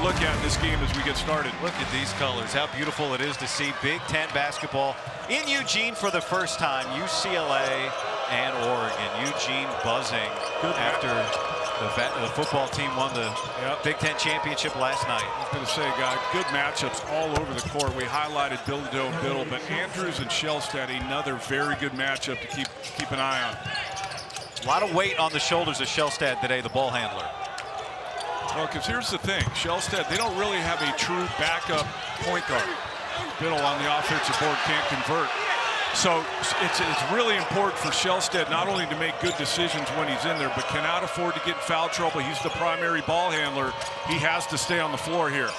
look at in this game as we get started. Look at these colors. How beautiful it is to see Big Ten basketball in Eugene for the first time. UCLA and Oregon. Eugene buzzing after the football team won the Big Ten championship last night. I was going to say, guys, good matchups all over the court. We highlighted Bilodeau and Biddle, but Andrews and Shellstead, another very good matchup to keep an eye on. A lot of weight on the shoulders of Shellstead today, the ball handler. Well, because here's the thing, Shellstead, they don't really have a true backup point guard. Biddle on the offensive board can't convert. So it's really important for Shellstead not only to make good decisions when he's in there, but cannot afford to get in foul trouble. He's the primary ball handler. He has to stay on the floor here.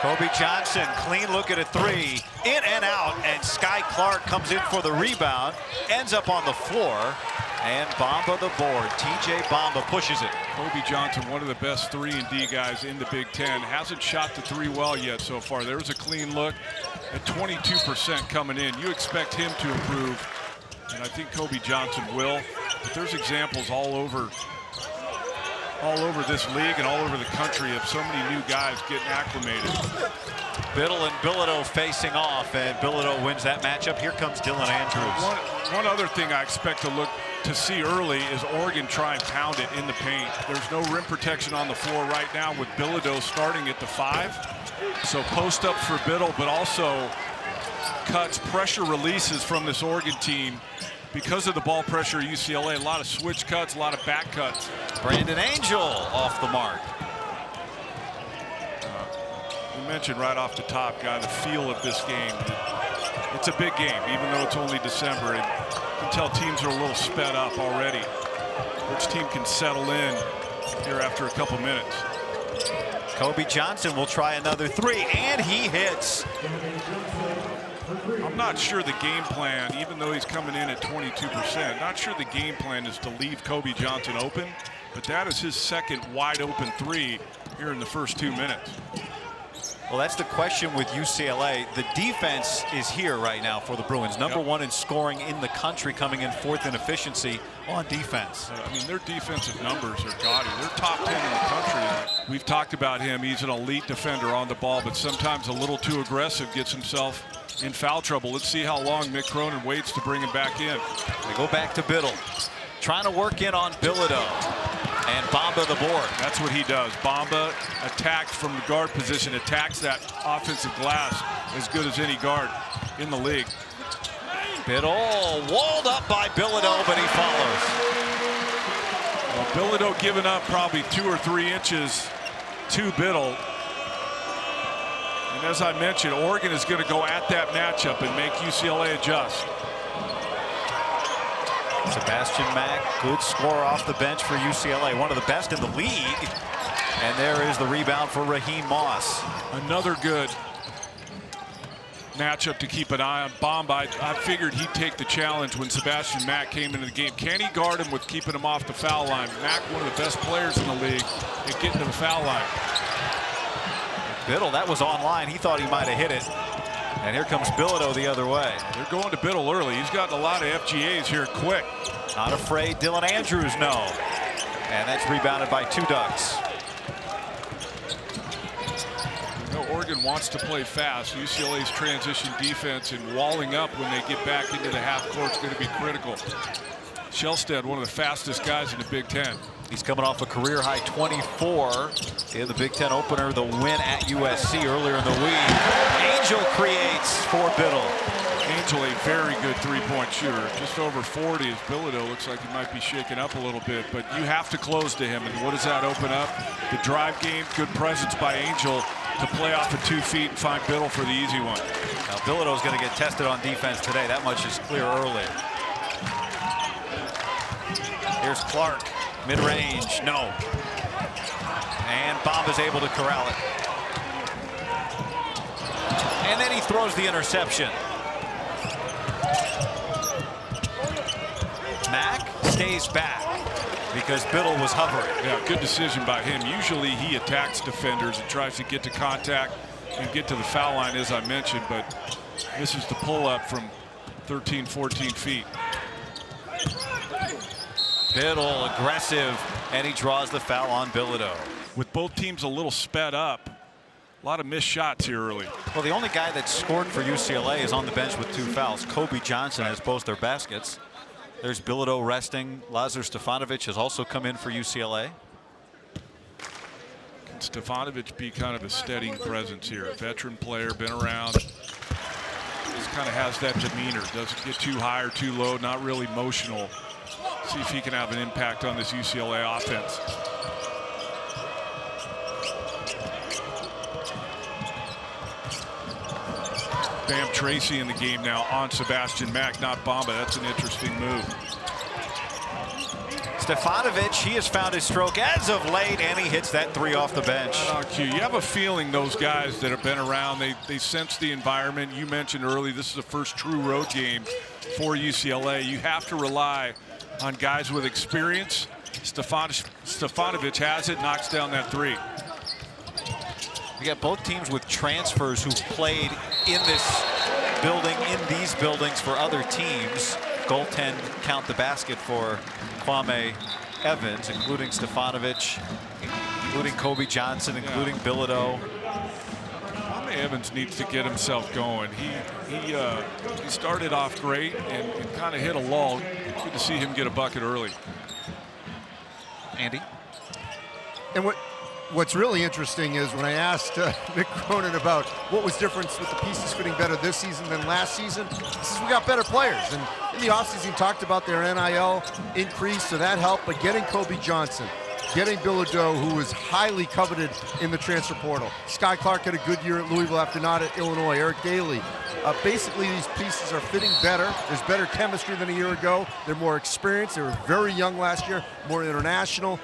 Kobe Johnson, clean look at a three, in and out, and Sky Clark comes in for the rebound, ends up on the floor, and Bamba the board. TJ Bamba pushes it. Kobe Johnson, one of the best 3 and D guys in the Big Ten, hasn't shot the three well yet so far. There's a clean look at 22% coming in. You expect him to improve, and I think Kobe Johnson will. But there's examples all over this league and all over the country of so many new guys getting acclimated. Biddle and Bilodeau facing off, and Bilodeau wins that matchup. Here comes Dylan Andrews. One other thing I expect to see early is Oregon try and pound it in the paint. There's no rim protection on the floor right now with Bilodeau starting at the 5. So post up for Biddle, but also cuts, pressure releases from this Oregon team. Because of the ball pressure at UCLA, a lot of switch cuts, a lot of back cuts. Brandon Angel off the mark. We mentioned right off the top, guy, the feel of this game. It's a big game, even though it's only December. And you can tell teams are a little sped up already. Which team can settle in here after a couple minutes? Kobe Johnson will try another 3, and he hits. I'm not sure the game plan, even though he's coming in at 22%, not sure the game plan is to leave Kobe Johnson open, but that is his second wide open 3 here in the first 2 minutes. Well, that's the question with UCLA. The defense is here right now for the Bruins. Number 1 in scoring in the country, coming in 4th in efficiency on defense. I mean, their defensive numbers are gaudy. They're top 10 in the country. We've talked about him. He's an elite defender on the ball, but sometimes a little too aggressive, gets himself in foul trouble. Let's see how long Mick Cronin waits to bring him back in. They go back to Biddle, trying to work in on Bilodeau. And Bamba the board. That's what he does. Bamba attacks from the guard position, attacks that offensive glass as good as any guard in the league. Biddle walled up by Bilodeau, but he follows. Well, Bilodeau giving up probably 2 or 3 inches to Biddle. And as I mentioned, Oregon is going to go at that matchup and make UCLA adjust. Sebastian Mack, good score off the bench for UCLA, one of the best in the league. And there is the rebound for Raheem Moss. Another good matchup to keep an eye on. Bamba, I figured he'd take the challenge when Sebastian Mack came into the game. Can he guard him with keeping him off the foul line? Mack, one of the best players in the league at getting to the foul line. Biddle, that was online. He thought he might have hit it. And here comes Bilodeau the other way. They're going to Biddle early. He's gotten a lot of FGAs here quick. Not afraid. Dylan Andrews, no. And that's rebounded by 2 Ducks. You know, Oregon wants to play fast. UCLA's transition defense and walling up when they get back into the half court is going to be critical. Shellstead, one of the fastest guys in the Big Ten. He's coming off a career-high 24 in the Big Ten opener, the win at USC earlier in the week. Angel creates for Biddle. Angel, a very good 3-point shooter. Just over 40 as Bilodeau looks like he might be shaken up a little bit, but you have to close to him. And what does that open up? The drive game, good presence by Angel to play off of 2 feet and find Biddle for the easy one. Now Bilodeau's going to get tested on defense today. That much is clear early. Here's Clark. Mid-range, no. And Bamba's able to corral it. And then he throws the interception. Mack stays back because Biddle was hovering. Yeah, good decision by him. Usually he attacks defenders and tries to get to contact and get to the foul line, as I mentioned, but misses the pull-up from 13, 14 feet. Biddle aggressive, and he draws the foul on Bilodeau. with both teams a little sped up. A lot of missed shots here early. Well, the only guy that scored for UCLA is on the bench with 2 fouls. Kobe Johnson has both their baskets. There's Bilodeau resting. Lazar Stefanovic has also come in for UCLA. Can Stefanovic be kind of a steadying presence here? A veteran player, been around. Just kind of has that demeanor. Doesn't get too high or too low. Not really emotional. See if he can have an impact on this UCLA offense. Bam Tracy in the game now on Sebastian Mack, not Bamba. That's an interesting move. Stefanovic, he has found his stroke as of late, and he hits that 3 off the bench. On cue. You have a feeling those guys that have been around, they sense the environment. You mentioned early, this is the first true road game for UCLA. You have to rely on guys with experience. Stefanovic has it, knocks down that 3. We got both teams with transfers who played in this building, in these buildings for other teams. Goaltend count the basket for Kwame Evans, including Stefanovic, including Kobe Johnson, including Bilodeau. Kwame Evans needs to get himself going. He started off great and kind of hit a lull. Good to see him get a bucket early. Andy? And what's really interesting is when I asked Mick Cronin about what was different with the pieces fitting better this season than last season, he says we got better players. And in the offseason, he talked about their NIL increase, so that helped. But getting Kobe Johnson, getting Bilodeau, who was highly coveted in the transfer portal. Sky Clark had a good year at Louisville after not at Illinois. Eric Dailey. Basically, these pieces are fitting better. There's better chemistry than a year ago. They're more experienced. They were very young last year, more international.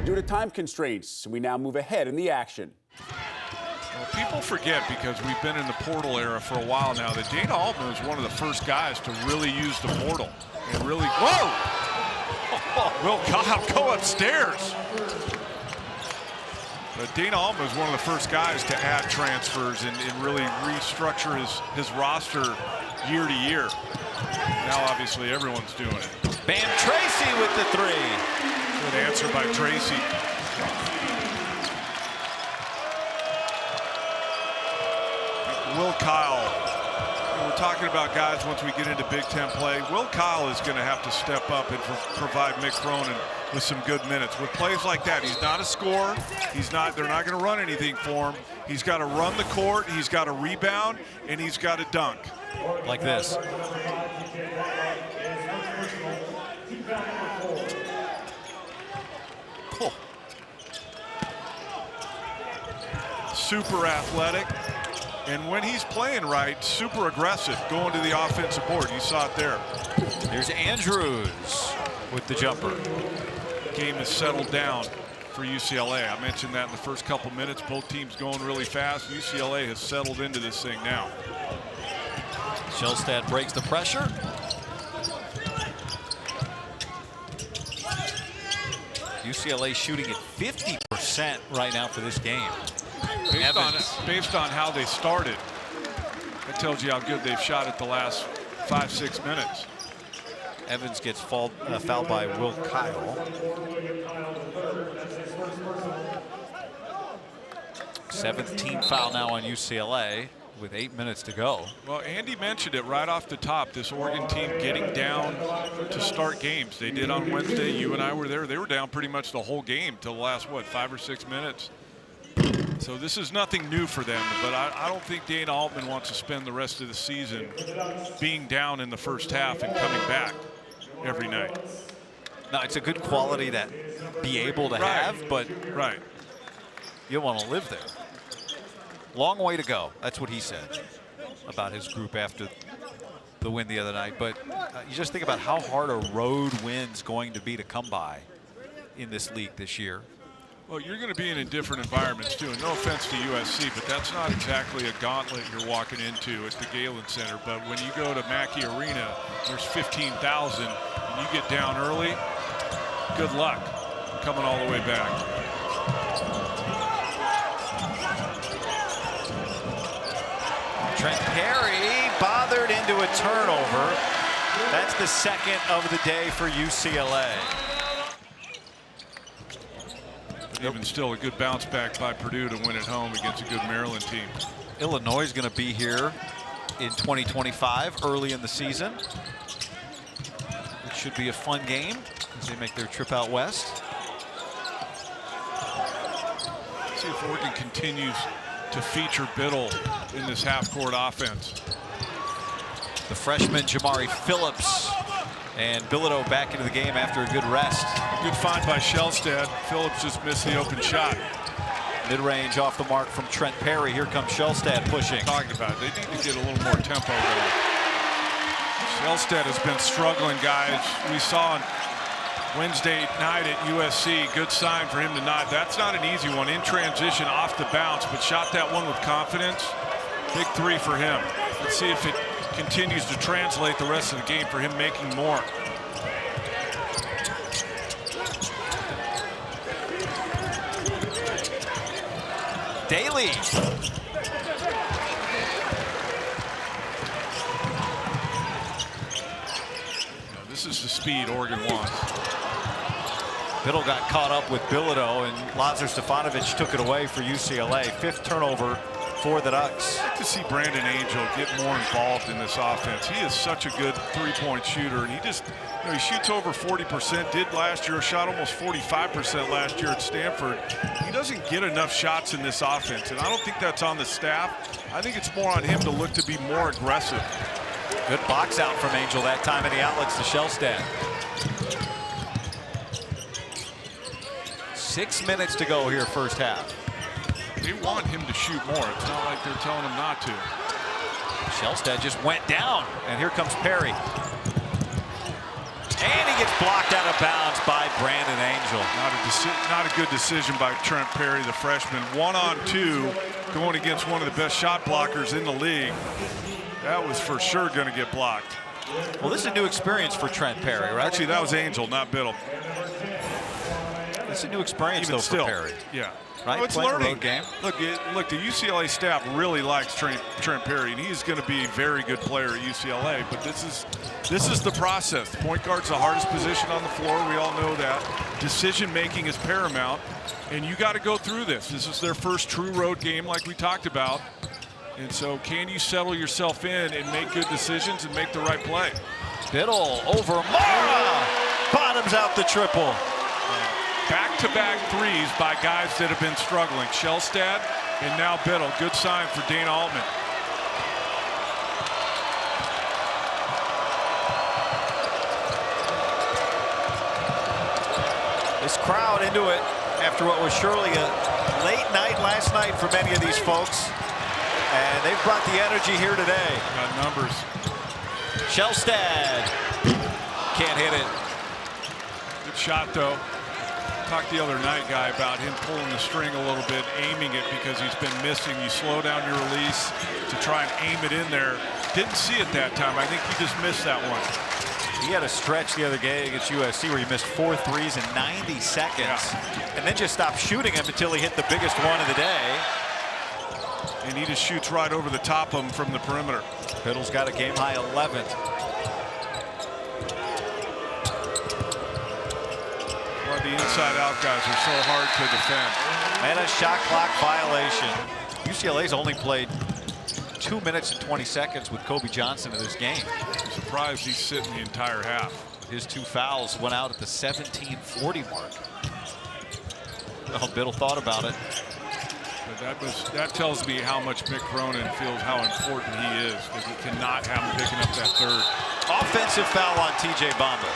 Due to time constraints, we now move ahead in the action. Well, people forget, because we've been in the portal era for a while now, that Dana Altman was one of the first guys to really use the portal and really. Whoa! Will Kyle go upstairs? But Dana Altman was one of the first guys to add transfers and really restructure his roster year to year. Now, obviously, everyone's doing it. Bam Tracy with the 3. Good answer by Tracy. Will Kyle. We're talking about guys once we get into Big Ten play. Will Kyle is going to have to step up and provide Mick Cronin with some good minutes. With plays like that, he's not a scorer. They're not going to run anything for him. He's got to run the court, he's got to rebound, and he's got to dunk. Like this. Cool. Super athletic. And when he's playing right, super aggressive, going to the offensive board. You saw it there. Here's Andrews with the jumper. Game is settled down for UCLA. I mentioned that in the first couple minutes. Both teams going really fast. UCLA has settled into this thing now. Shellstad breaks the pressure. UCLA shooting at 50% right now for this game. Based on how they started, that tells you how good they've shot it the last 5-6 minutes. Evans gets fouled by Will Kyle. 7th team foul now on UCLA with 8 minutes to go. Well, Andy mentioned it right off the top, this Oregon team getting down to start games. They did on Wednesday. You and I were there. They were down pretty much the whole game till the last, 5 or 6 minutes. So this is nothing new for them, but I don't think Dana Altman wants to spend the rest of the season being down in the first half and coming back every night. No, it's a good quality to be able to have, but you don't want to live there. Long way to go. That's what he said about his group after the win the other night. But you just think about how hard a road win's going to be to come by in this league this year. Well, you're going to be in different environments, too. And no offense to USC, but that's not exactly a gauntlet you're walking into at the Galen Center. But when you go to Mackey Arena, there's 15,000, and you get down early, good luck coming all the way back. Trent Perry bothered into a turnover. That's the second of the day for UCLA. Even still, a good bounce back by Purdue to win at home against a good Maryland team. Illinois is going to be here in 2025, early in the season. It should be a fun game as they make their trip out west. Let's see if Oregon continues to feature Biddle in this half-court offense. The freshman Jamari Phillips and Bilodeau back into the game after a good rest. Good find by Shellstad. Phillips just missed the open shot. Mid-range off the mark from Trent Perry. Here comes Shellstad pushing. Talking about it. They need to get a little more tempo going. Shellstad has been struggling, guys. We saw on Wednesday night at USC. Good sign for him to not. That's not an easy one. In transition, off the bounce, but shot that one with confidence. Big three for him. Let's see if it continues to translate the rest of the game for him making more. Dailey. This is the speed Oregon wants. Biddle got caught up with Bilodeau, and Lazar Stefanovic took it away for UCLA. 5th turnover for the Ducks. I'd like to see Brandon Angel get more involved in this offense. He is such a good three-point shooter, and he just, he shoots over 40%, did last year, shot almost 45% last year at Stanford. He doesn't get enough shots in this offense, and I don't think that's on the staff. I think it's more on him to look to be more aggressive. Good box out from Angel that time, and the outlets to Shellstad. 6 minutes to go here, first half. They want him to shoot more. It's not like they're telling him not to. Shellstad just went down, and here comes Perry. And he gets blocked out of bounds by Brandon Angel. Not a good decision by Trent Perry, the freshman. 1-on-2 going against one of the best shot blockers in the league. That was for sure going to get blocked. Well, this is a new experience for Trent Perry, right? Actually, that was Angel, not Biddle. It's a new experience, though, for Perry. Yeah. Right? Oh, it's Playing a learning. road game. Look, the UCLA staff really likes Trent Perry, and he's going to be a very good player at UCLA. But this is the process. Point guard's the hardest position on the floor. We all know that. Decision making is paramount, and you got to go through this. This is their first true road game, like we talked about. And so, can you settle yourself in and make good decisions and make the right play? Biddle over Mara. Bottoms out the triple. Back-to-back threes by guys that have been struggling. Shellstad and now Biddle. Good sign for Dana Altman. This crowd into it after what was surely a late night last night for many of these folks. And they've brought the energy here today. Got numbers. Shellstad can't hit it. Good shot, though. Talked the other night, Guy, about him pulling the string a little bit, aiming it because he's been missing. You slow down your release to try and aim it in there. Didn't see it that time. I think he just missed that one. He had a stretch the other day against USC where he missed 4 threes in 90 seconds. And then just stopped shooting them until he hit the biggest one of the day. And he just shoots right over the top of him from the perimeter. Biddle's got a game-high 11. Why the inside-out guys are so hard to defend. And a shot clock violation. UCLA's only played 2 minutes and 20 seconds with Kobe Johnson in this game. I'm surprised he's sitting the entire half. His 2 fouls went out at the 17:40 mark. Well, Biddle thought about it. But that tells me how much Mick Cronin feels how important he is, because he cannot have him picking up that third. Offensive foul on TJ Bamba.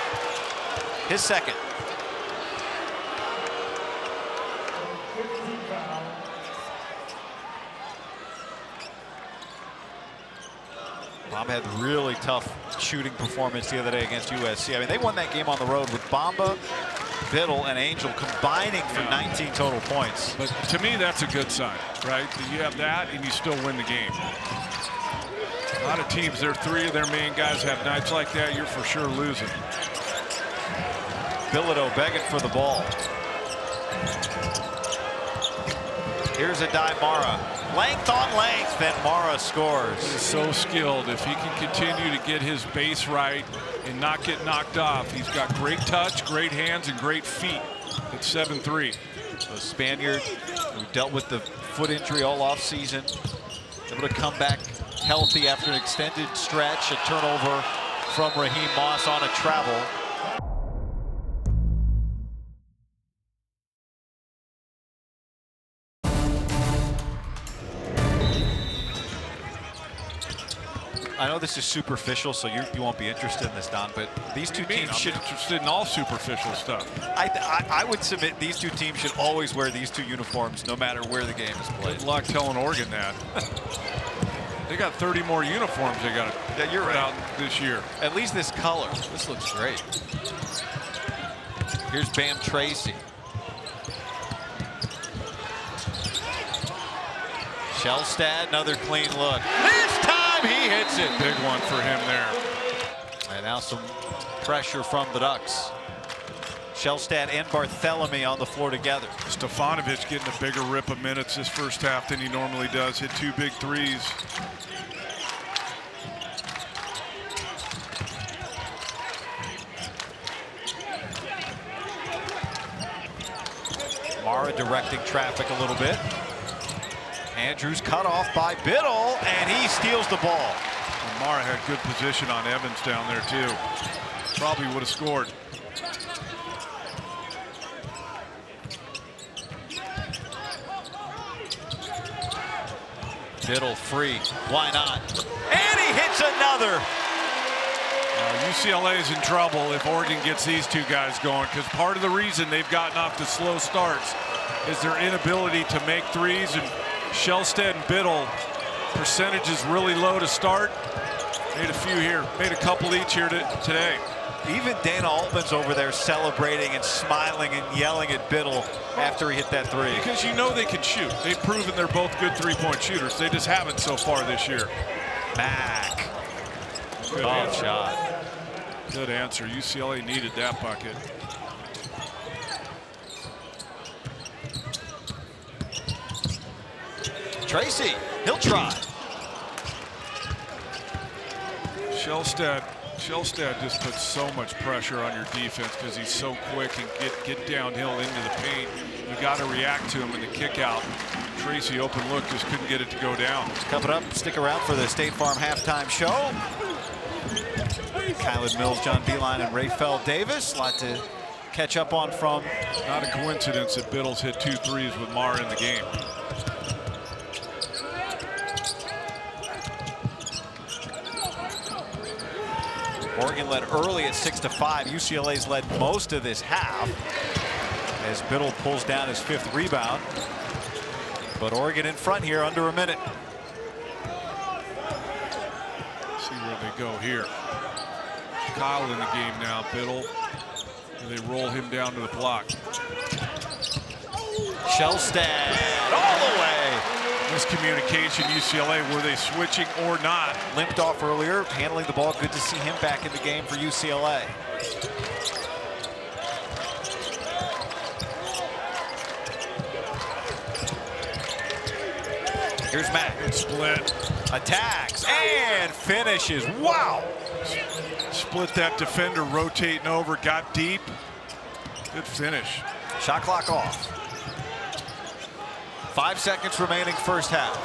His second. Bamba had a really tough shooting performance the other day against USC. I mean, they won that game on the road with Bamba, Biddle, and Angel combining for 19 total points. But to me, that's a good sign, right? That you have that and you still win the game. A lot of teams, their 3 of their main guys have nights like that, you're for sure losing. Bilodeau begging for the ball. Here's a Mara. Length on length, then Mara scores. He's so skilled. If he can continue to get his base right and not get knocked off, he's got great touch, great hands, and great feet. It's 7-3. The Spaniard, who dealt with the foot injury all offseason, able to come back healthy after an extended stretch. A turnover from Raheem Moss on a travel. I know this is superficial, so you won't be interested in this, Don, but these two teams I'm should... interested in all superficial stuff. I would submit these two teams should always wear these two uniforms no matter where the game is played. Good luck telling Oregon that. They got 30 more uniforms they got to put out this year. At least this color. This looks great. Here's Bam Tracy. Shellstad, another clean look. This time he hits it. Big one for him there. And now some pressure from the Ducks. Shellstad and Barthelemy on the floor together. Stefanovic getting a bigger rip of minutes this first half than he normally does. Hit 2 big threes. Mara directing traffic a little bit. Andrews cut off by Biddle, and he steals the ball. And Mara had good position on Evans down there too. Probably would have scored. Biddle free, why not? And he hits another. UCLA is in trouble if Oregon gets these two guys going, because part of the reason they've gotten off to slow starts is their inability to make threes. And Shellstad and Biddle, percentage is really low to start. Made a few here, made a couple each here today. Even Dana Altman's over there celebrating and smiling and yelling at Biddle after he hit that three. Because you know they can shoot. They've proven they're both good three-point shooters. They just haven't so far this year. Mack. Good answer. Shot. Good answer. UCLA needed that bucket. Tracy, he'll try. Shellstad just puts so much pressure on your defense because he's so quick and get downhill into the paint. You got to react to him in the kick out. Tracy, open look, just couldn't get it to go down. Coming up, stick around for the State Farm halftime show. Kylan Mills, John Beilein, and Rayfel Davis. A lot to catch up on from. Not a coincidence that Biddle's hit 2 threes with Mara in the game. Oregon led early at 6-5. UCLA's led most of this half as Biddle pulls down his 5th rebound. But Oregon in front here under a minute. See where they go here. Kyle in the game now. Biddle. And they roll him down to the block. Shellstad all the way. Miscommunication, UCLA. Were they switching or not? Limped off earlier, handling the ball. Good to see him back in the game for UCLA. Here's Mack. Good split. Attacks and finishes. Wow. Split that defender, rotating over, got deep. Good finish. Shot clock off. 5 seconds remaining first half.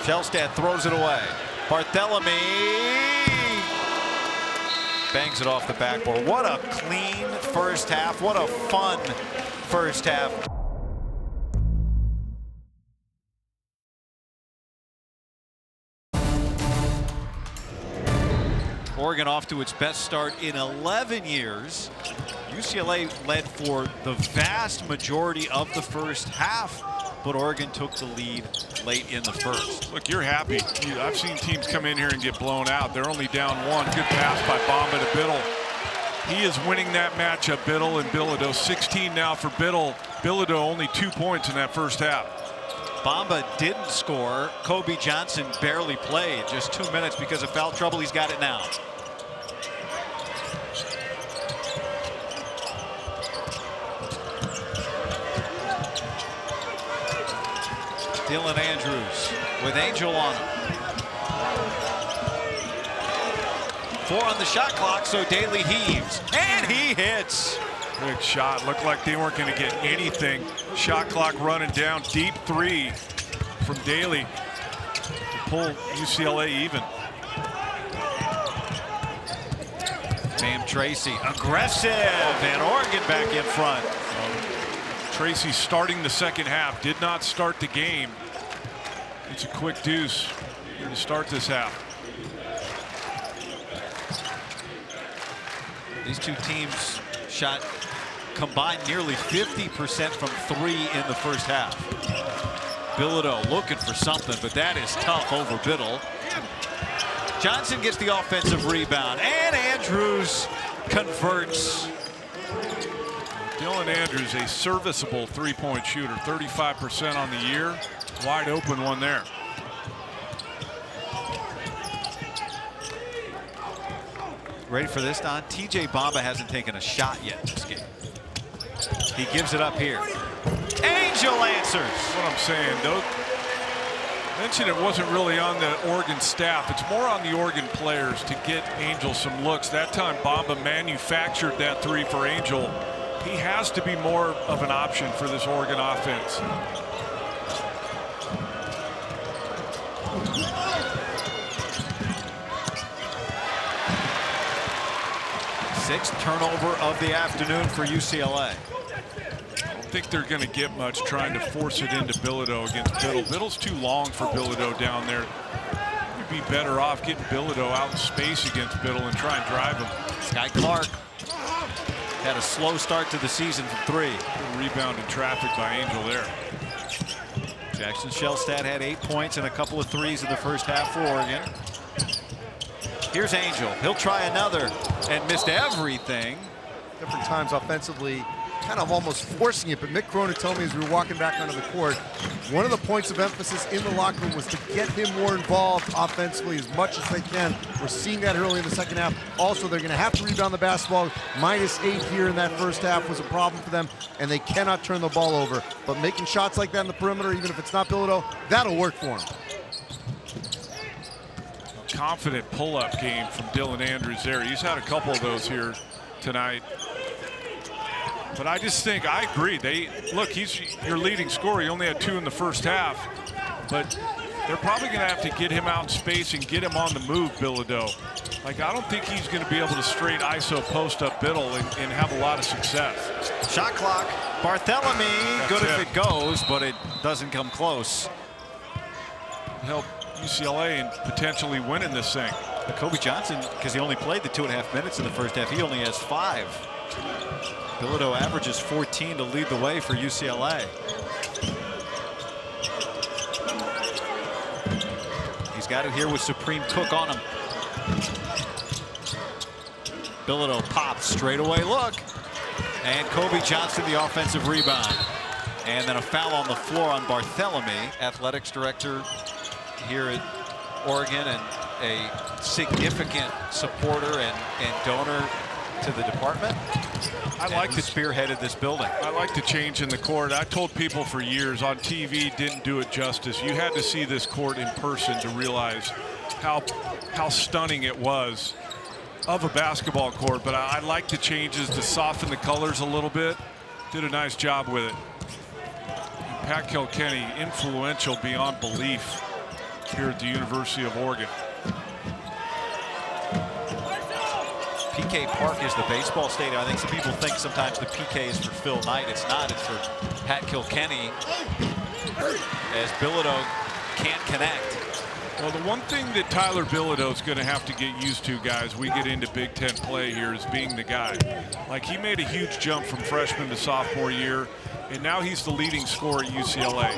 Shellstad throws it away. Barthelemy bangs it off the backboard. What a clean first half. What a fun first half. Oregon off to its best start in 11 years. UCLA led for the vast majority of the first half, but Oregon took the lead late in the first. Look, you're happy. I've seen teams come in here and get blown out. They're only down 1. Good pass by Bamba to Biddle. He is winning that matchup, Biddle and Bilodeau. 16 now for Biddle. Bilodeau only 2 points in that first half. Bamba didn't score. Kobe Johnson barely played. Just 2 minutes because of foul trouble. He's got it now. Dylan Andrews with Angel on him. 4 on the shot clock, so Dailey heaves, and he hits. Big shot. Looked like they weren't going to get anything. Shot clock running down. Deep 3 from Dailey to pull UCLA even. Sam Tracy, aggressive, and Oregon back in front. Tracy starting the second half, did not start the game. It's a quick deuce to start this half. These two teams shot combined nearly 50% from 3 in the first half. Bilodeau looking for something, but that is tough over Biddle. Johnson gets the offensive rebound, and Andrews converts. Dylan Andrews, a serviceable three-point shooter, 35% on the year. Wide open one there. Ready for this, Don? TJ Bamba hasn't taken a shot yet in this game. He gives it up here. Angel answers. That's what I'm saying. Mentioned it wasn't really on the Oregon staff. It's more on the Oregon players to get Angel some looks. That time Bamba manufactured that 3 for Angel. He has to be more of an option for this Oregon offense. Sixth turnover of the afternoon for UCLA. I don't think they're going to get much trying to force it into Bilodeau against Biddle. Biddle's too long for Bilodeau down there. You'd be better off getting Bilodeau out in space against Biddle and try and drive him. Sky Clark had a slow start to the season from 3. Good rebound in traffic by Angel there. Jackson Shellstad had 8 points and a couple of threes in the first half for Oregon. Here's Angel. He'll try another and missed everything. Different times offensively, kind of almost forcing it, but Mick Cronin told me as we were walking back onto the court, one of the points of emphasis in the locker room was to get him more involved offensively as much as they can. We're seeing that early in the second half. Also, they're going to have to rebound the basketball. -8 here in that first half was a problem for them, and they cannot turn the ball over. But making shots like that in the perimeter, even if it's not Bilodeau, that'll work for him. Confident pull-up game from Dylan Andrews there. He's had a couple of those here tonight. But I just think, I agree. Look, he's your leading scorer. He only had 2 in the first half. But they're probably going to have to get him out in space and get him on the move, Bilodeau. Like, I don't think he's going to be able to straight ISO post up Biddle and have a lot of success. Shot clock. Barthélemy, good if it goes, but it doesn't come close. Help UCLA in potentially winning this thing. But Kobe Johnson, because he only played the 2.5 minutes in the first half, he only has 5. Bilodeau averages 14 to lead the way for UCLA. He's got it here with Supreme Cook on him. Bilodeau pops straight away look. And Kobe Johnson the offensive rebound. And then a foul on the floor on Barthélemy, athletics director here at Oregon and a significant supporter and donor to the department. I like the spearheaded this building. I like the change in the court. I told people for years on TV didn't do it justice. You had to see this court in person to realize how stunning it was of a basketball court. But I like the changes to soften the colors a little bit. Did a nice job with it. And Pat Kilkenny, influential beyond belief here at the University of Oregon. PK Park is the baseball stadium. I think some people think sometimes the PK is for Phil Knight. It's not. It's for Pat Kilkenny, as Bilodeau can't connect. Well, the one thing that Tyler Bilodeau is going to have to get used to, guys, we get into Big Ten play here, is being the guy. Like, he made a huge jump from freshman to sophomore year, and now he's the leading scorer at UCLA.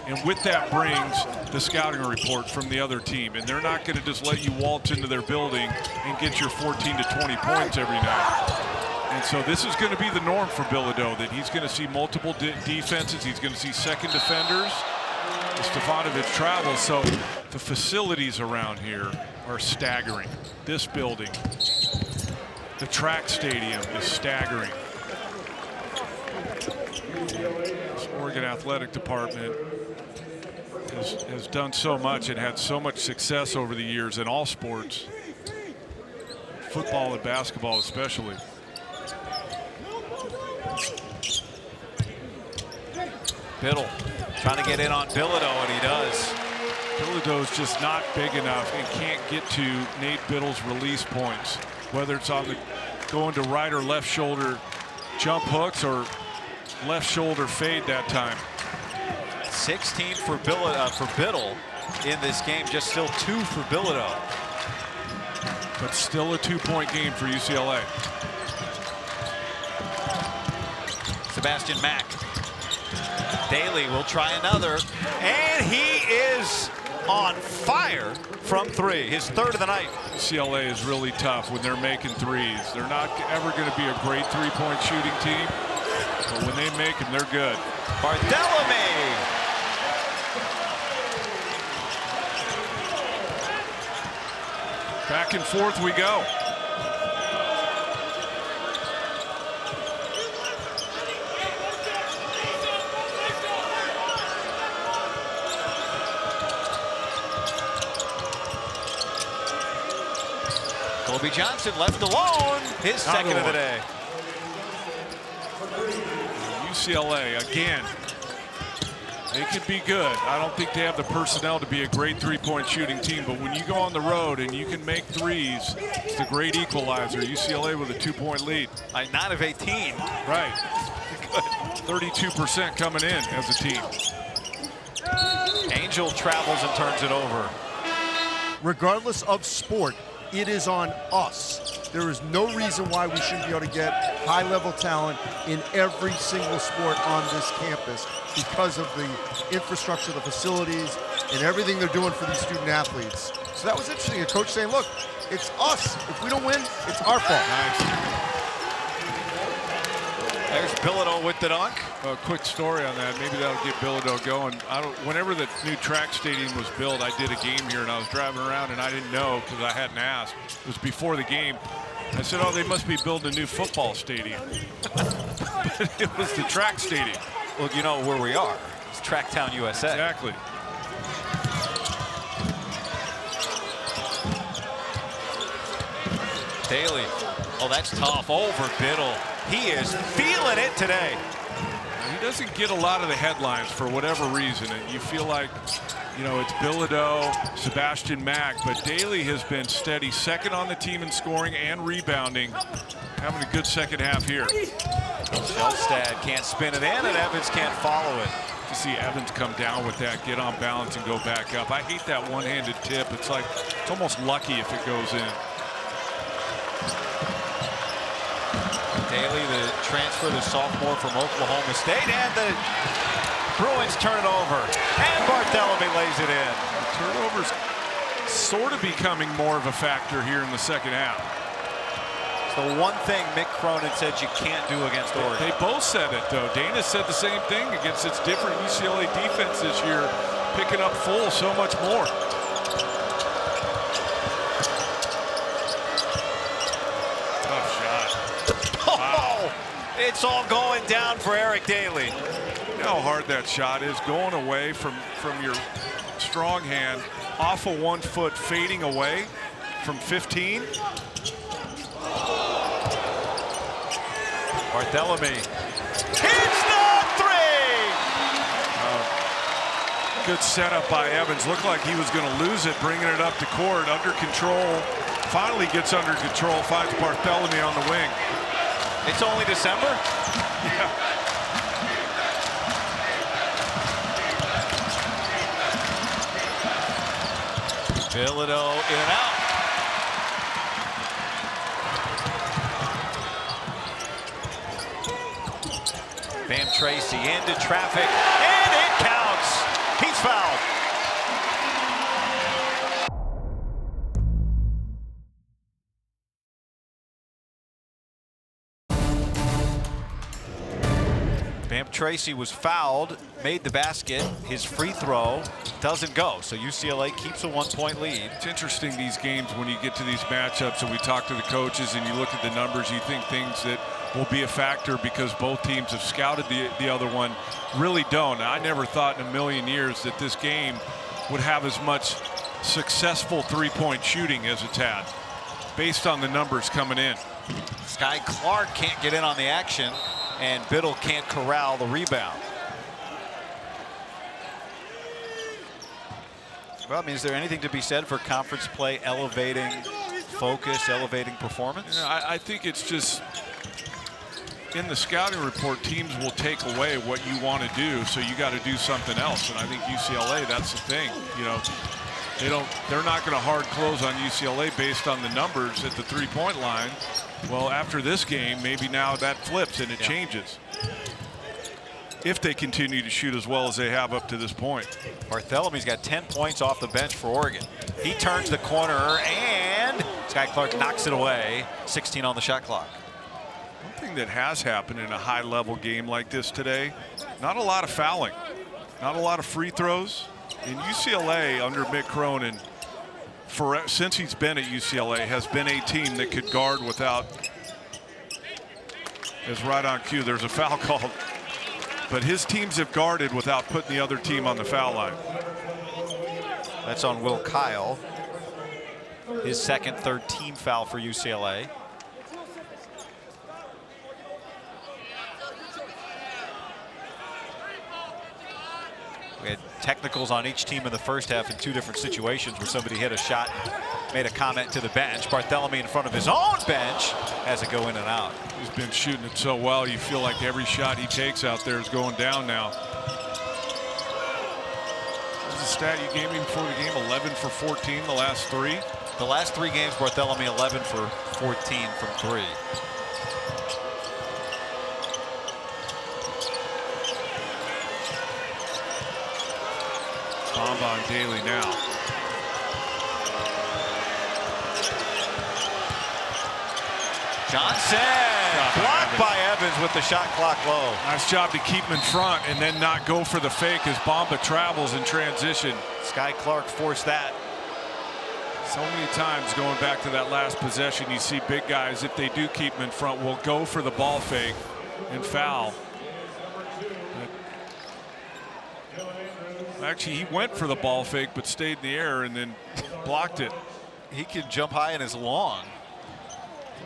And with that brings the scouting report from the other team. And they're not going to just let you waltz into their building and get your 14 to 20 points every night. And so this is going to be the norm for Bilodeau, that he's going to see multiple defenses. He's going to see second defenders. Stefanovic travels, so the facilities around here are staggering. This building, the track stadium is staggering. This Oregon Athletic Department has done so much and had so much success over the years in all sports, football and basketball especially. Biddle trying to get in on Bilodeau, and he does. Bilodeau's just not big enough and can't get to Nate Biddle's release points, whether it's on the going to right or left shoulder jump hooks or left shoulder fade that time. 16 for Biddle in this game, just still 2 for Bilodeau. But still a 2-point game for UCLA. Sebastian Mack. Dailey will try another, and he is on fire from 3, his 3rd of the night. UCLA is really tough when they're making threes. They're not ever going to be a great 3-point shooting team, but when they make them, they're good. Barthelemy. Back and forth we go. Kobe Johnson left alone, his second of the day. UCLA, again, they could be good. I don't think they have the personnel to be a great 3-point shooting team, but when you go on the road and you can make threes, it's the great equalizer. UCLA with a 2-point lead. 9 of 18. Right. 32% coming in as a team. Angel travels and turns it over. Regardless of sport, it is on us. There is no reason why we shouldn't be able to get high-level talent in every single sport on this campus because of the infrastructure, the facilities, and everything they're doing for these student athletes. So that was interesting. A coach saying, look, it's us. If we don't win, it's our fault. Nice. There's Bilodeau with the dunk. A quick story on that. Maybe that'll get Bilodeau going. Whenever the new track stadium was built, I did a game here, and I was driving around, and I didn't know because I hadn't asked. It was before the game. I said, oh, they must be building a new football stadium. It was the track stadium. Well, you know where we are. It's Tracktown, USA. Exactly. Dailey. Oh, that's tough. Over Biddle. He is feeling it today. He doesn't get a lot of the headlines for whatever reason, and you feel like, you know, it's Bilodeau, Sebastian Mack, but Dailey has been steady, second on the team in scoring and rebounding, having a good second half here. Shelstad can't spin it in, and Evans can't follow it. To see Evans come down with that, get on balance, and go back up. I hate that one-handed tip. It's like, it's almost lucky if it goes in. Dailey, the transfer, the sophomore from Oklahoma State, and the Bruins turn it over, and Barthelemy lays it in. Turnovers sort of becoming more of a factor here in the second half. It's the one thing Mick Cronin said you can't do against Oregon. They both said it, though. Dana said the same thing against its different UCLA defense this year, picking up full so much more. It's all going down for Eric Dailey. You know how hard that shot is, going away from your strong hand, off of 1 foot, fading away from 15. Barthelemy hits the 3! Good setup by Evans. Looked like he was going to lose it, bringing it up to court, under control. Finally gets under control, finds Barthelemy on the wing. It's only December? Yeah. Bilodeau in and out. Bam Tracy into traffic, and it counts. He's fouled. Bam Tracy was fouled, made the basket. His free throw doesn't go, so UCLA keeps a 1-point lead. It's interesting, these games, when you get to these matchups and we talk to the coaches and you look at the numbers, you think things that will be a factor because both teams have scouted the other one. Really don't. I never thought in a million years that this game would have as much successful three-point shooting as it's had, based on the numbers coming in. Sky Clark can't get in on the action, and Biddle can't corral the rebound. Well, I mean, is there anything to be said for conference play elevating focus, elevating performance? Yeah, I think it's just in the scouting report, teams will take away what you want to do, so you got to do something else. And I think UCLA, that's the thing. You know, they're not going to hard close on UCLA based on the numbers at the three-point line. Well, after this game, maybe now that flips and it changes. If they continue to shoot as well as they have up to this point. Barthelomy's got 10 points off the bench for Oregon. He turns the corner, and Sky Clark knocks it away. 16 on the shot clock. One thing that has happened in a high-level game like this today, not a lot of fouling, not a lot of free throws. In UCLA, under Mick Cronin, since he's been at UCLA, has been a team that could guard without, as right on cue, there's a foul called. But his teams have guarded without putting the other team on the foul line. That's on Will Kyle. His second, third team foul for UCLA. We had technicals on each team in the first half in two different situations where somebody hit a shot and made a comment to the bench. Barthelemy in front of his own bench has it go in and out. He's been shooting it so well, you feel like every shot he takes out there is going down now. What's the stat you gave me before the game? 11 for 14 the last three? The last three games, Barthelemy 11 for 14 from three. Bomba on Dailey now. Johnson blocked by Evans with the shot clock low. Nice job to keep him in front and then not go for the fake as Bomba travels in transition. Sky Clark forced that. So many times going back to that last possession, you see big guys, if they do keep him in front, will go for the ball fake and foul. Actually, he went for the ball fake, but stayed in the air and then blocked it. He can jump high and is long.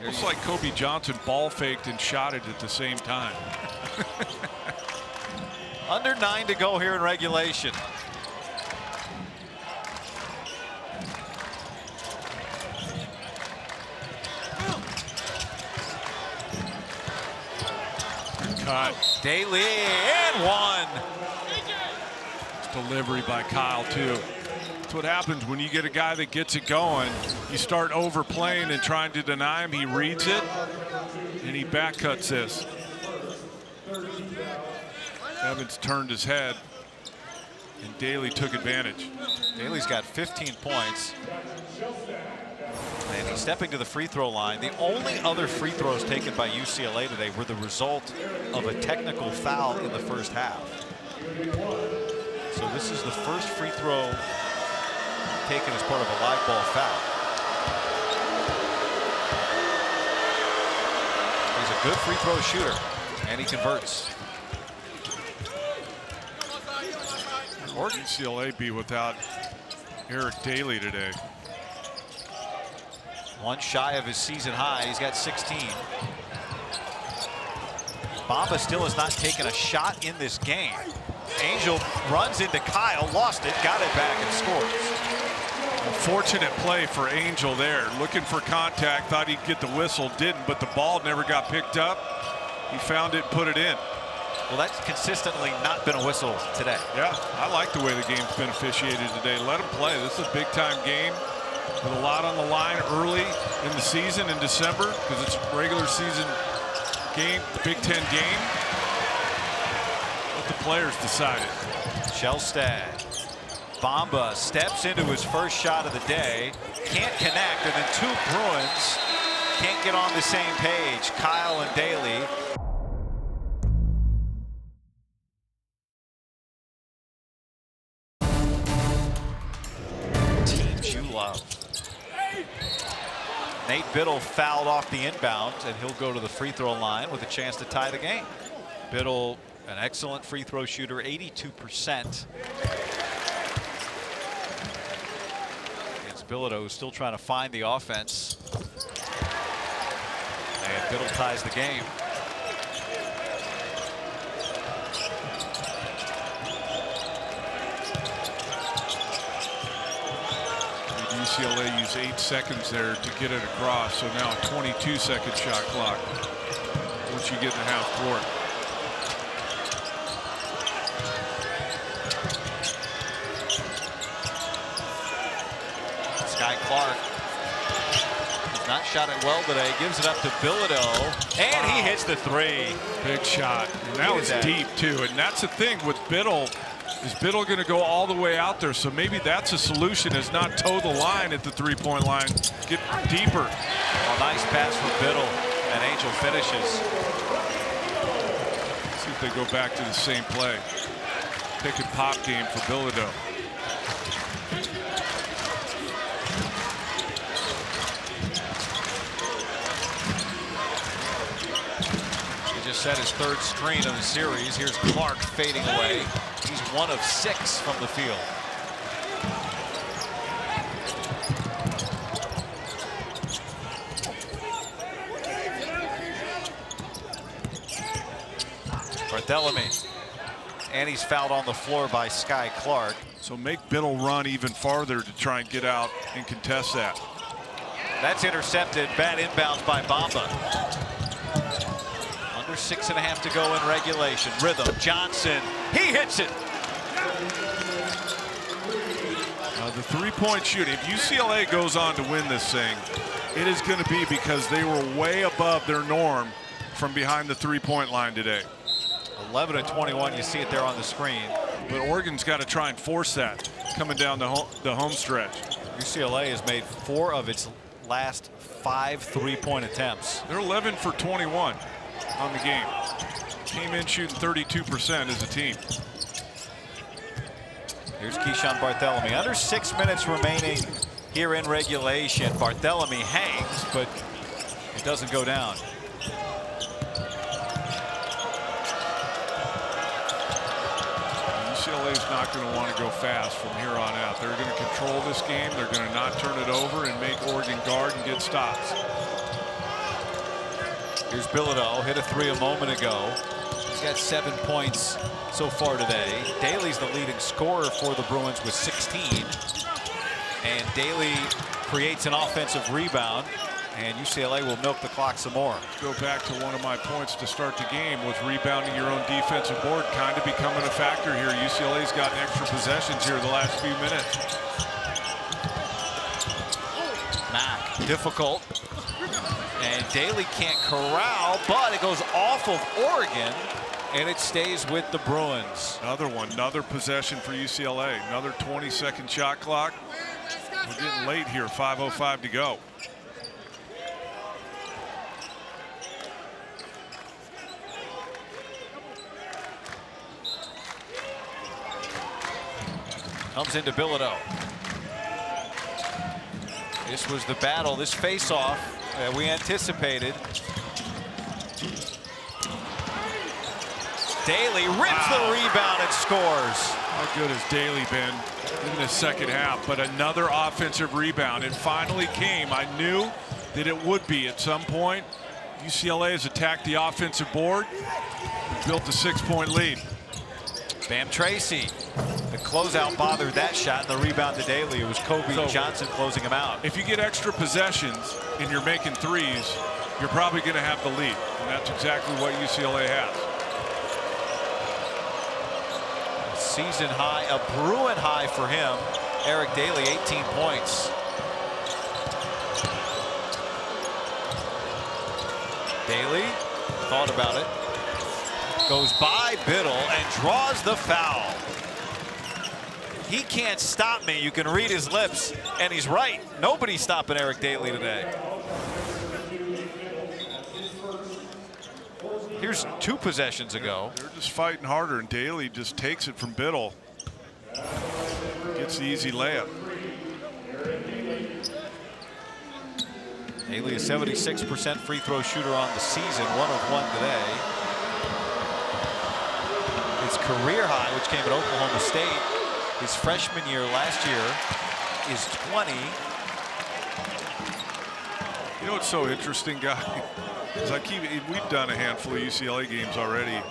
Looks like Kobe Johnson ball faked and shot it at the same time. Under 9 to go here in regulation. Cut. Dailey and one. Delivery by Kyle too. That's what happens when you get a guy that gets it going. You start overplaying and trying to deny him. He reads it and he back cuts this. Evans turned his head and Dailey took advantage. Dailey's got 15 points. And he's stepping to the free throw line. The only other free throws taken by UCLA today were the result of a technical foul in the first half. So this is the first free throw taken as part of a live ball foul. He's a good free throw shooter, and he converts. Or UCLA be without Eric Dailey today. One shy of his season high. He's got 16. Bamba still has not taken a shot in this game. Angel runs into Kyle, lost it, got it back, and scores. A fortunate play for Angel there. Looking for contact, thought he'd get the whistle, didn't, but the ball never got picked up. He found it, put it in. Well, that's consistently not been a whistle today. Yeah, I like the way the game's been officiated today. Let them play. This is a big-time game with a lot on the line early in the season in December because it's a regular season game, the Big Ten game. Let the players decide it. Shellstad. Bamba steps into his first shot of the day. Can't connect, and then two Bruins can't get on the same page. Kyle and Dailey. Teams you love. Nate Biddle fouled off the inbound, and he'll go to the free throw line with a chance to tie the game. Biddle, an excellent free throw shooter, 82%. Against Bilodeau, who's still trying to find the offense. And Biddle ties the game. UCLA used 8 seconds there to get it across, so now a 22-second shot clock once you get in the half court. Sky Clark has not shot it well today. Gives it up to Bilodeau, and he hits the three. Big shot. And that was deep too. And that's the thing with Biddle. Is Biddle going to go all the way out there? So maybe that's a solution, is not toe the line at the three-point line. Get deeper. A nice pass from Biddle, and Angel finishes. See if they go back to the same play. Pick and pop game for Bilodeau. He just set his third screen of the series. Here's Clark fading away. He's 1 of 6 from the field. Barthélemy. And he's fouled on the floor by Sky Clark. So make Biddle run even farther to try and get out and contest that. That's intercepted. Bad inbounds by Bamba. Under 6.5 to go in regulation. Rhythm. Johnson. He hits it. The three-point shooting. If UCLA goes on to win this thing, it is going to be because they were way above their norm from behind the three-point line today. 11 of 21. You see it there on the screen. But Oregon's got to try and force that coming down the home stretch. UCLA has made 4 of its last 5 three-point attempts. They're 11 for 21 on the game. Came in shooting 32% as a team. Here's Keyshawn Barthélemy. Under 6 minutes remaining here in regulation. Barthélemy hangs, but it doesn't go down. UCLA's not going to want to go fast from here on out. They're going to control this game. They're going to not turn it over and make Oregon guard and get stops. Here's Bilodeau. Hit a 3 a moment ago. He's got 7 points so far today. Dailey's the leading scorer for the Bruins with 16. And Dailey creates an offensive rebound, and UCLA will milk the clock some more. Go back to one of my points to start the game, was rebounding your own defensive board kind of becoming a factor here. UCLA's gotten extra possessions here the last few minutes. Mack, difficult. And Dailey can't corral, but it goes off of Oregon, and it stays with the Bruins. Another possession for UCLA. Another 20-second shot clock. We're getting late here, 5:05 to go. Comes into Bilodeau. This was the battle, this face-off that we anticipated. Dailey rips the rebound and scores. How good has Dailey been in the second half? But another offensive rebound. It finally came. I knew that it would be at some point. UCLA has attacked the offensive board, built a 6-point lead. Bam Tracy. The closeout bothered that shot, and the rebound to Dailey. It was Kobe Johnson closing him out. If you get extra possessions and you're making threes, you're probably going to have the lead. And that's exactly what UCLA has. Season high, a Bruin high for him. Eric Dailey, 18 points. Dailey thought about it. Goes by Biddle and draws the foul. He can't stop me. You can read his lips, and he's right. Nobody's stopping Eric Dailey today. Here's 2 possessions ago. They're just fighting harder, and Dailey just takes it from Biddle. Gets the easy layup. Dailey, a 76% free throw shooter on the season, 1 of 1 today. His career high, which came at Oklahoma State, his freshman year last year, is 20. You know what's so interesting, guy? Is we've done a handful of UCLA games already.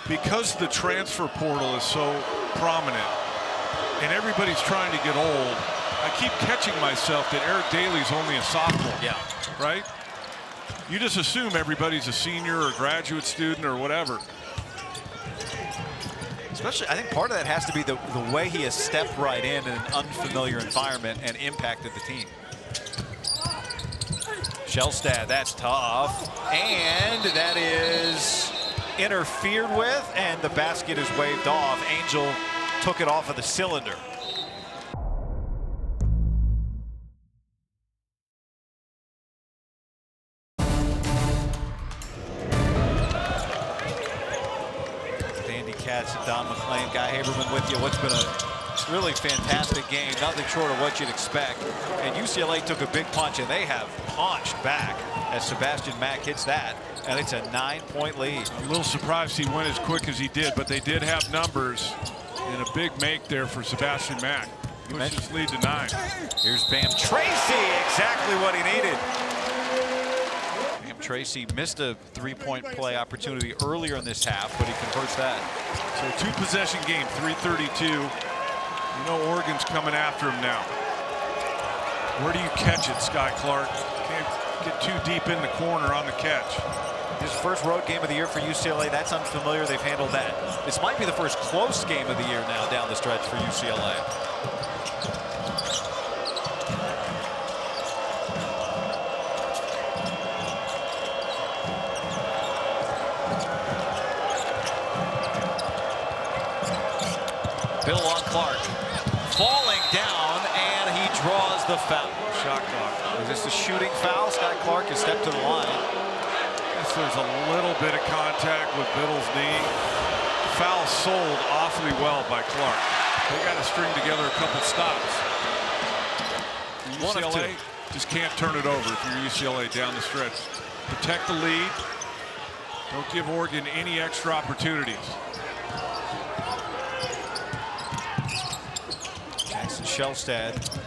Because the transfer portal is so prominent and everybody's trying to get old, I keep catching myself that Eric Dailey's only a sophomore. Yeah. Right? You just assume everybody's a senior or graduate student or whatever. Especially, I think part of that has to be the way he has stepped right in an unfamiliar environment and impacted the team. Shelstad, that's tough. And that is interfered with, and the basket is waved off. Angel took it off of the cylinder. Andy Katz and Don McClain, Guy Haberman with you. What's been a really fantastic game, nothing short of what you'd expect. And UCLA took a big punch, and they have punched back as Sebastian Mack hits that, and it's a 9-point lead. A little surprised he went as quick as he did, but they did have numbers and a big make there for Sebastian Mack. Pushed his lead to 9. Here's Bam Tracy, exactly what he needed. Bam Tracy missed a 3-point play opportunity earlier in this half, but he converts that. So 2-possession game, 3:32. You know Oregon's coming after him now. Where do you catch it, Sky Clark? Can't get too deep in the corner on the catch. His first road game of the year for UCLA, that's unfamiliar. They've handled that. This might be the first close game of the year now down the stretch for UCLA. Bill on Clark, falling down, and he draws the foul. Shot clock. Is this a shooting foul? Sky Clark has stepped to the line. Yes, there's a little bit of contact with Biddle's knee. Foul sold awfully well by Clark. They got to string together a couple stops. UCLA just can't turn it over if you're UCLA down the stretch. Protect the lead. Don't give Oregon any extra opportunities. Jackson Shelstad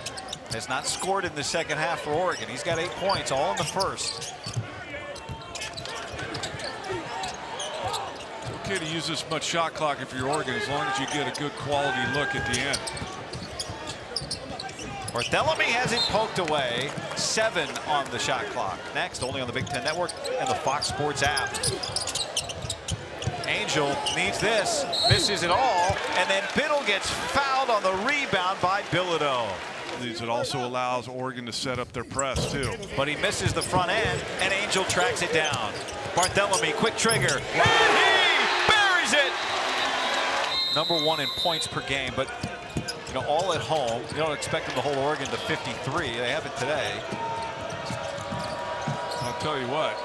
has not scored in the second half for Oregon. He's got 8 points, all in the first. It's okay to use this much shot clock if you're Oregon, as long as you get a good quality look at the end. Barthélemy has it poked away. 7 on the shot clock. Next, only on the Big Ten Network and the Fox Sports app. Angel needs this, misses it all, and then Biddle gets fouled on the rebound by Bilodeau. It also allows Oregon to set up their press, too. But he misses the front end, and Angel tracks it down. Barthélemy, quick trigger, and he buries it! #1 in points per game, but you know, all at home. You don't expect them to hold Oregon to 53. They haven't today. I'll tell you what,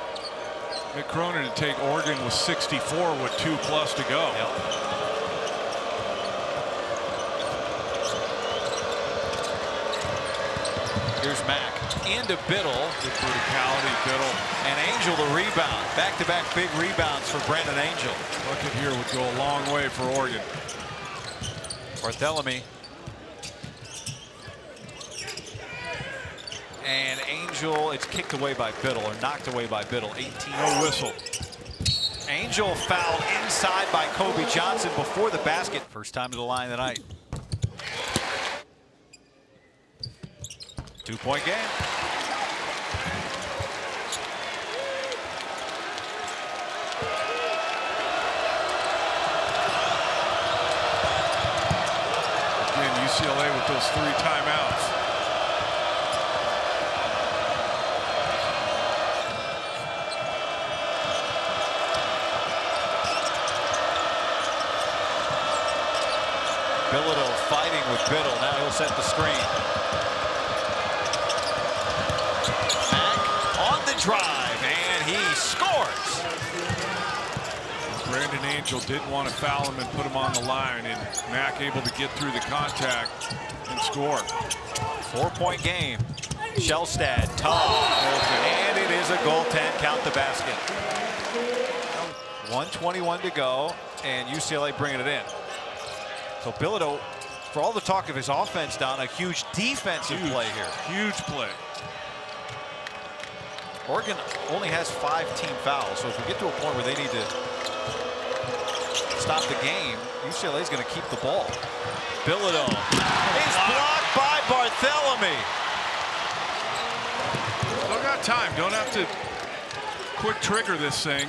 Mick Cronin to take Oregon with 64 with 2+ to go. Yep. Here's Mack into Biddle. Good verticality, Biddle. And Angel the rebound. Back-to-back big rebounds for Brandon Angel. Bucket here would go a long way for Oregon. Barthélemy. And Angel, it's kicked away by Biddle, or knocked away by Biddle. 18. No whistle. Angel fouled inside by Kobe Johnson before the basket. First time to the line tonight. 2-point game. Again, UCLA with those 3 timeouts. Bilodeau fighting with Biddle. Now he'll set the screen. Mack on the drive, and he scores. Brandon Angel didn't want to foul him and put him on the line, and Mack able to get through the contact and score. 4-point game. Shellstad, tall, and it is a goaltend. Count the basket. 1:21 to go, and UCLA bringing it in. So Bilodeau, for all the talk of his offense down, a huge defensive play here. Huge play. Oregon only has 5 team fouls, so if we get to a point where they need to stop the game, UCLA is going to keep the ball. Bilodeau is blocked by Barthélemy. Still got time. Don't have to quick trigger this thing.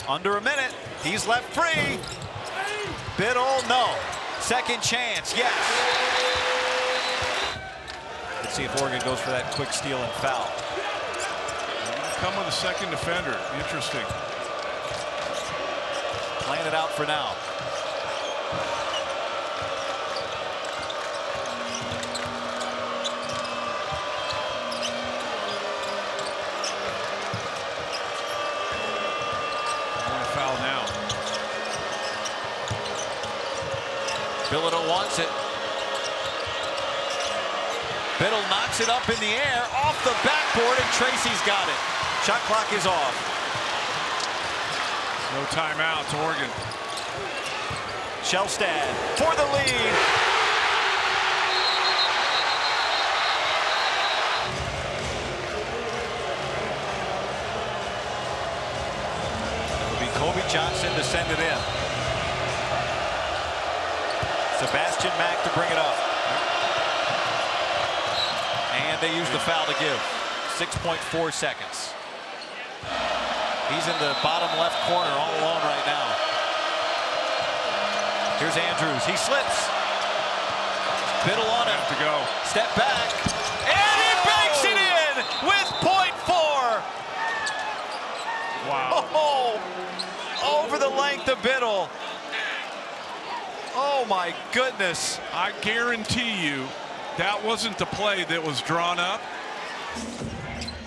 Under a minute. He's left free. Biddle, no. Second chance, yes. Let's see if Oregon goes for that quick steal and foul. Come with a second defender. Interesting. Playing it out for now. Foul now. Bilodeau wants it. Biddle knocks it up in the air, off the backboard, and Tracy's got it. Shot clock is off. No timeouts, Oregon. Shellstad for the lead. Kobe Johnson to send it in. Sebastian Mack to bring it up. And they use the foul to give. 6.4 seconds. He's in the bottom left corner all alone right now. Here's Andrews. He slips. Biddle on him. To go. Step back. And he banks it in with .4. Wow. Oh, over the length of Biddle. Oh my goodness. I guarantee you that wasn't the play that was drawn up.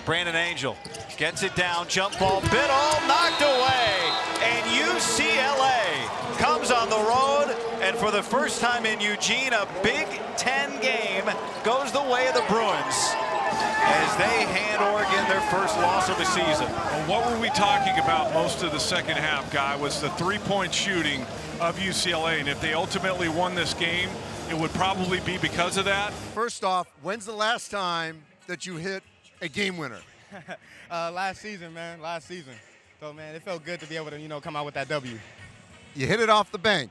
Brandon Angel gets it down, jump ball, Biddle knocked away, and UCLA comes on the road, and for the first time in Eugene, a Big Ten game goes the way of the Bruins as they hand Oregon their first loss of the season. Well, what were we talking about most of the second half, Guy, was the three-point shooting of UCLA, and if they ultimately won this game, it would probably be because of that. First off, when's the last time that you hit a game winner? Last season, man. Last season. So, man, it felt good to be able to, come out with that W. You hit it off the bank.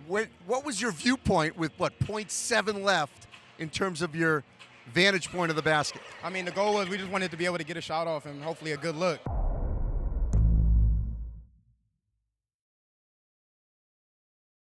What was your viewpoint with, what, .7 left in terms of your vantage point of the basket? I mean, the goal was we just wanted to be able to get a shot off and hopefully a good look.